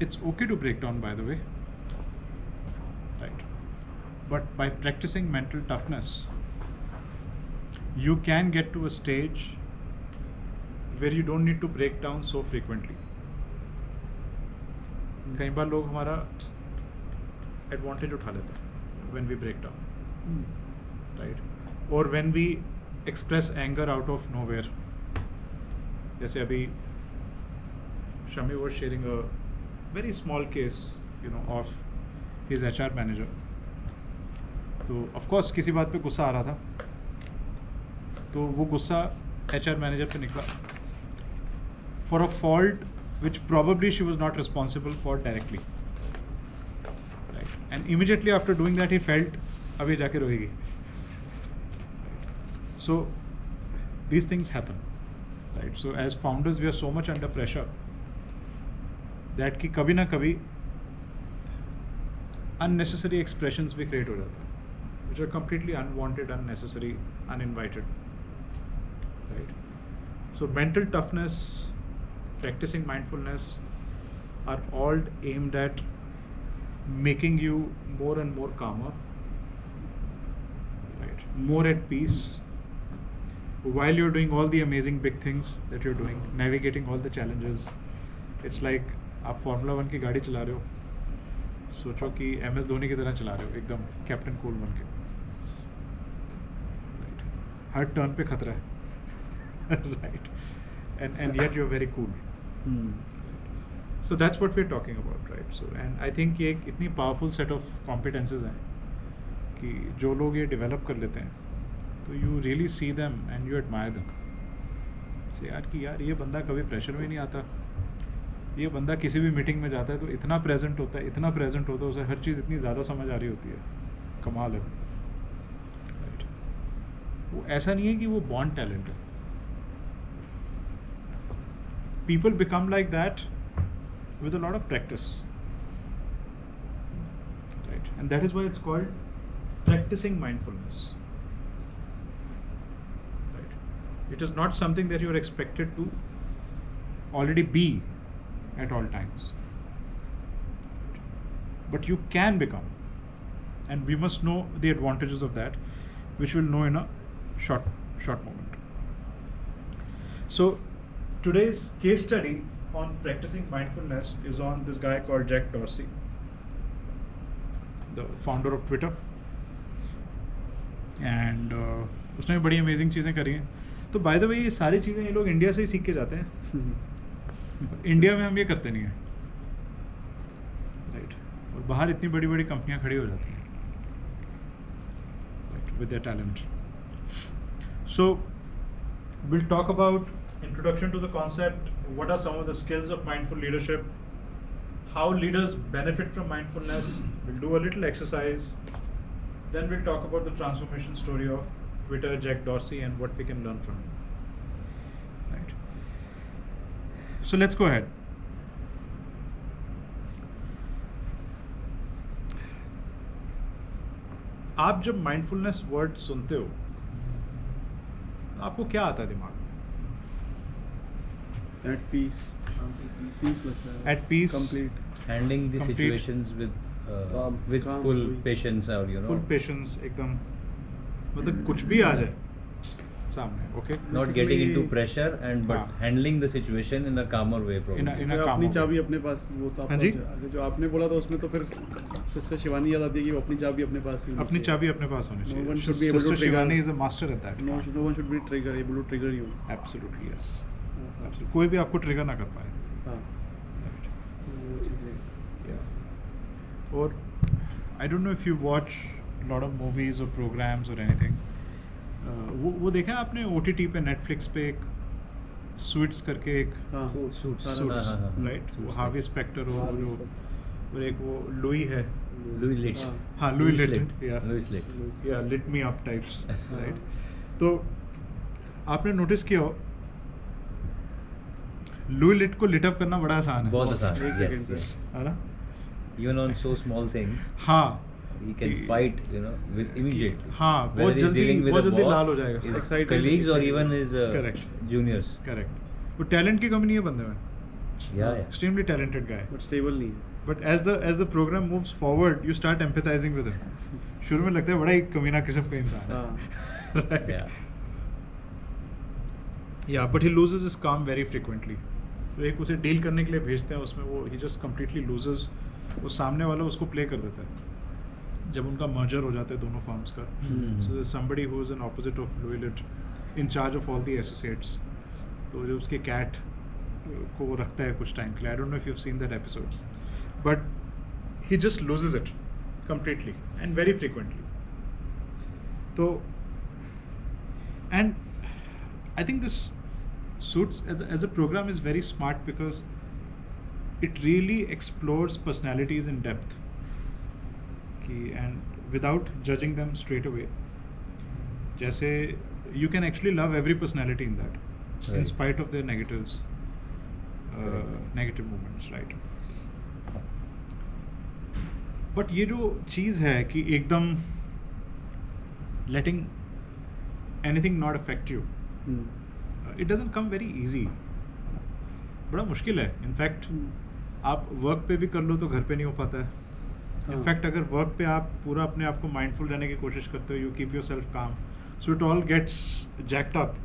it's okay to break down, by the way, right? But by practicing mental toughness, you can get to a stage where you don't need to break down so frequently. कई बार लोग हमारा advantage उठा लेते हैं when we break down, right? Or when we express anger out of nowhere. जैसे अभी Shami was sharing a very small case, of his HR manager. तो of course किसी बात पे गुस्सा आ रहा था, तो वो गुस्सा HR manager पे निकला for a fault which probably she was not responsible for directly, right? And immediately after doing that he felt अभी जाके रोएगी, right? So these things happen, right? So as founders we are so much under pressure that कि कभी ना कभी unnecessary expressions भी create हो जाते हैं, which are completely unwanted, unnecessary, uninvited, right? So mental toughness, practicing mindfulness are all aimed at making you more and more calmer, right? More at peace while you're doing all the amazing big things that you're doing, navigating all the challenges. It's like आप Formula 1 की गाड़ी चला रहे हो, सोचो कि MS Dhoni की तरह चला रहे हो, एकदम कैप्टन कूल बन के, right? हर टर्न पे खतरा है, right? And yet you're very cool. So that's what we're talking about, right? So and I think ये एक इतनी powerful set of competences हैं कि जो लोग ये develop कर लेते हैं, तो you really see them and you admire them. से यार ये बंदा कभी प्रेशर में नहीं आता, ये बंदा किसी भी मीटिंग में जाता है तो इतना प्रेजेंट होता है, उसे हर चीज़ इतनी ज़्यादा समझ आ रही होती है, कमाल है, right? वो ऐसा नहीं है कि वो बॉर्न टैलेंट है. People become like that with a lot of practice, right? And that is why it's called practicing mindfulness, right? It is not something that you are expected to already be at all times, but you can become, and we must know the advantages of that, which we'll know in a short moment. So today's case study on practicing mindfulness is on this guy called Jack Dorsey, the founder of Twitter, and उसने बड़ी amazing चीज़ें करी हैं. तो by the way ये सारी चीज़ें ये लोग इंडिया से ही सीख के जाते हैं. इंडिया में हम ये करते नहीं हैं, राइट? और बाहर इतनी बड़ी बड़ी कंपनियां खड़ी हो जाती हैं, right, with their talent. So will talk about introduction to the concept, what are some of the skills of mindful leadership, how leaders benefit from mindfulness. We'll do a little exercise, then we'll talk about the transformation story of Twitter, Jack Dorsey, and what we can learn from him, right? So let's go ahead. आप जब mindfulness word सुनते हो, आपको क्या आता है दिमाग में? At peace. At peace. Complete. Handling the situations with calm, full patience, or full patience, एकदम मतलब कुछ भी आ जाए सामने, okay? Not getting into pressure but handling the situation in a calmer way, probably. In a calmer अपनी way. चाबी अपने पास, वो तो आपका जो आपने बोला था उसमें तो फिर सिस्टर शिवानी याद आती है कि वो अपनी चाबी अपने पास ही अपनी चाबी अपने पास होनी चाहिए. No one should be able to Sister trigger. Shivani is a master at that. No one should be able to trigger you. Absolutely, yes. Absolutely. कोई भी आपको ट्रिगर ना कर पाए. हाँ. Right. वो चीज़ें. Yeah. और I don't know if you watch a lot of movies or programs or anything. वो देखा है आपने OTT पे, Netflix पे एक Suits करके एक Suits. राइट? वो हार्वी स्पेक्टर हो, और एक वो लुई है, Louis Litt. हाँ लुई लिट, Louis Litt. या lit me up types, right? तो आपने नोटिस किया हो लुई लिट को लिट अप करना बड़ा आसान है, बहुत आसान है. एक Yes, second, yes. है ना? Even on so small things, हाँ he can fight, with immediately. हाँ, Whether बहुत he's जल्दी dealing with बहुत a जल्दी boss, लाल हो जाएगा. his Excited, colleagues, or excited. even his Correct. juniors. Correct. वो टैलेंट की कमी नहीं है बंदे में, Yeah. extremely talented guy. But stable नहीं है. But as the program moves forward, you start empathizing with him. शुरू में लगता है बड़ा ही कमीना किस्म का इंसान है. हाँ. Right? Yeah. Yeah, but he loses his calm very frequently. तो एक उसे डील करने के लिए भेजते हैं, उसमें वो he just completely loses. वो सामने वाला उसको प्ले कर देता है जब उनका मर्जर हो जाता है दोनों फर्म्स का. So there's somebody who is an opposite of Louis in charge of all the associates. तो जो उसके कैट को वो रखता है कुछ टाइम के लिए. I don't know if you've seen that episode, but he just loses it completely and very frequently. So, and I think this Suits as a program is very smart because it really explores personalities in depth. And without judging them straight away. जैसे you can actually love every personality in that, in Right. spite of their negatives, negative moments, right? But ये जो चीज़ है कि एकदम letting anything not affect you, it doesn't come very easy. बड़ा मुश्किल है. In fact आप वर्क पे भी कर लो तो घर पे नहीं हो पाता है. इनफैक्ट अगर वर्क पे आप पूरा अपने आप को माइंडफुल रहने की कोशिश करते हो, you keep yourself calm, so it all gets jacked up.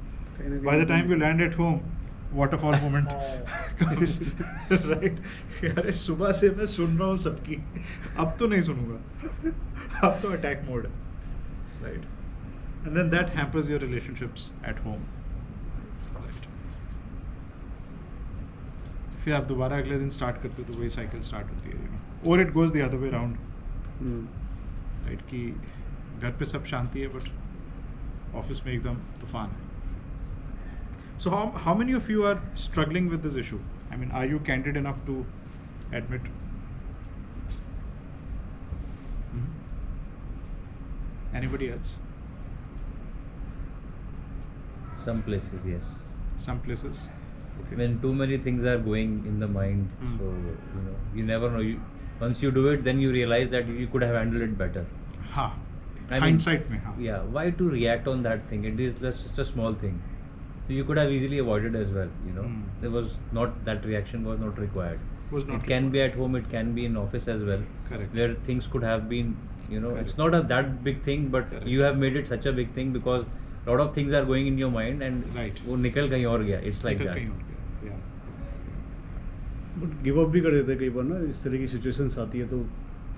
By the time you land at home, waterfall moment comes, right? अरे सुबह से मैं सुन रहा हूँ सबकी, अब तो नहीं सुनूंगा, अब तो अटैक मोड है, right? And then that hampers your relationships at home. फिर आप दोबारा अगले दिन स्टार्ट करते हो तो वही साइकिल स्टार्ट होती है, यू नो. और it goes the other way round, right? कि घर पे सब शांति है बट ऑफिस में एकदम तूफान है. So how many of you are struggling with this issue? I mean, are you candid enough to admit? Anybody else? Some places, yes. Some places. Okay. When too many things are going in the mind, so you never know. Once you do it, then you realize that you could have handled it better. हाँ. I mean, Hindsight में, हाँ. Yeah, why to react on that thing? It is just a small thing. So you could have easily avoided as well. There was not, that reaction was not required. Was not It can be at home, it can be in office as well. Correct. Where things could have been, Correct. it's not that big thing, but Correct. you have made it such a big thing because a lot of things are going in your mind and Right. वो निकल कहीं और गया. It's like निकल that. कहीं और गया. Yeah. But give up भी कर देते हैं कई बार ना, इस तरह की सिचुएशंस आती है तो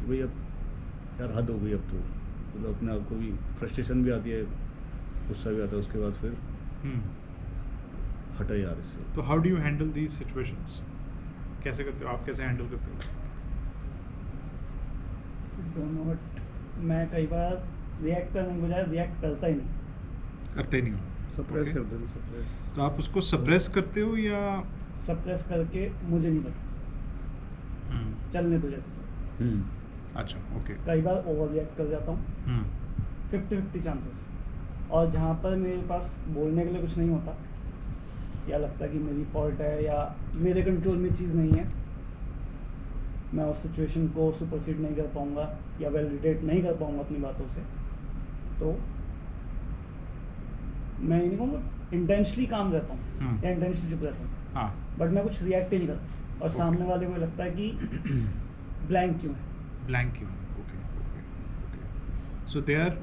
भाई अब यार हद हो गई, अब तो मतलब अपने आप को भी फ्रस्ट्रेशन भी आती है, गुस्सा भी आता है, उसके बाद फिर हटा यार इससे. तो how do you handle these situations? कैसे करते हो आप? कैसे हैंडल करते हो? दोनों. बट मैं कई बार रिएक्ट करने के बजाय रिएक्ट करता ही नहीं. करते नहीं हो? Suppress Okay. कर देते, सप्रेस. तो आप उसको सप्रेस करते हो या सप्रेस करके मुझे नहीं पता, चलने तो जैसे चल. अच्छा, ओके. कई बार ओवर रिएक्ट कर जाता हूँ. 50-50 चांसेस. और जहाँ पर मेरे पास बोलने के लिए कुछ नहीं होता या लगता है कि मेरी फॉल्ट है या मेरे कंट्रोल में चीज़ नहीं है, मैं उस सिचुएशन को सुपरसीड नहीं कर पाऊँगा या वैलिडेट नहीं कर पाऊँगा अपनी बातों से, तो मैं ये नहीं कहूँगा इंटेंशनली काम रहता हूँ या इंटेंशनली चुप रहता हूँ, हाँ. बट मैं कुछ रिएक्ट ही नहीं करता. और Okay. सामने वाले को लगता है कि ब्लैंक क्यों है. Blank you. Okay. So they are